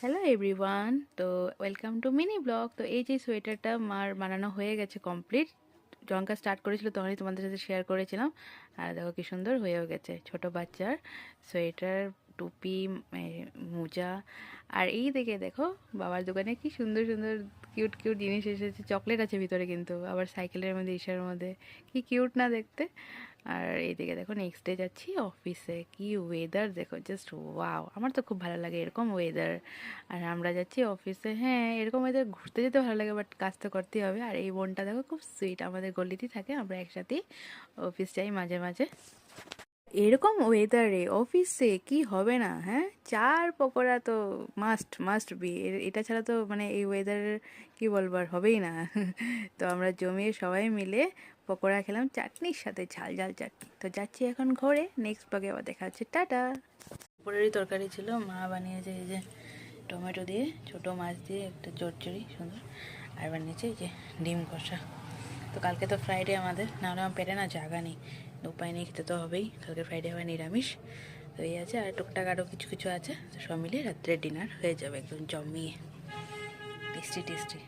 Hello everyone, তো welcome to mini blog. তো এই যে সোয়েটারটা মার বানানো হয়ে গেছে কমপ্লিট। জঙ্কা স্টার্ট করেছিল তখনই তোমাদের সাথে শেয়ার করেছিলাম। আর দেখো কি সুন্দর হয়েও গেছে, ছোট বাচ্চার সোয়েটার, টুপি, মোজা। আর এই দিকে দেখো বাবার দোকানে কি সুন্দর সুন্দর কিউট কিউট জিনিস এসেছে। চকলেট আছে ভিতরে, কিন্তু আবার সাইকেলের মধ্যে, ইশার মধ্যে, কি কিউট না দেখতে। আর এইদিকে দেখো নেক্সট ডে যাচ্ছি অফিসে। কি ওয়েদার দেখো, জাস্ট ওয়াও! আমার তো খুব ভালো লাগে এরকম ওয়েদার। আর আমরা যাচ্ছি অফিসে। হ্যাঁ, এরকম ওয়েদার ঘুরতে যেতে ভালো লাগে, বাট কাজ তো করতেই হবে। আর এই বোনটা দেখো খুব সুইট, আমাদের গলিতেই থাকে, আমরা একসাথেই অফিস যাই মাঝে মাঝে। এরকম ওয়েদারে অফিসে কি হবে না? হ্যাঁ, চার পকোড়া তো মাস্ট মাস্ট বি। এটা ছাড়া তো মানে এই ওয়েদার কি বলবো, আর হবেই না। তো আমরা জমিয়ে সবাই মিলে পকোড়া খেলাম চাটনির সাথে, ঝাল ঝাল চাটনি। তো যাচ্ছি এখন ঘরে, নেক্সট ব্লগে আবার দেখা হচ্ছে, টাটা। দুপুরেরই তরকারি ছিল, মা বানিয়েছে এই যে টমেটো দিয়ে, ছোট মাছ দিয়ে একটা চচ্চড়ি সুন্দর। আর বানিয়েছে এই যে ডিম কষা। তো কালকে তো ফ্রাইডে আমাদের, নাহলে আমার পেটে না জায়গা নেই, উপায় নেই, খেতে তো হবেই। কালকে ফ্রাইডে হবে নিরামিষ। তো এই আছে, আর টুকটাক আরও কিছু কিছু আছে। তো সব মিলিয়ে রাত্রে ডিনার হয়ে যাবে একদম জমিয়ে, টেস্টি টেস্টি।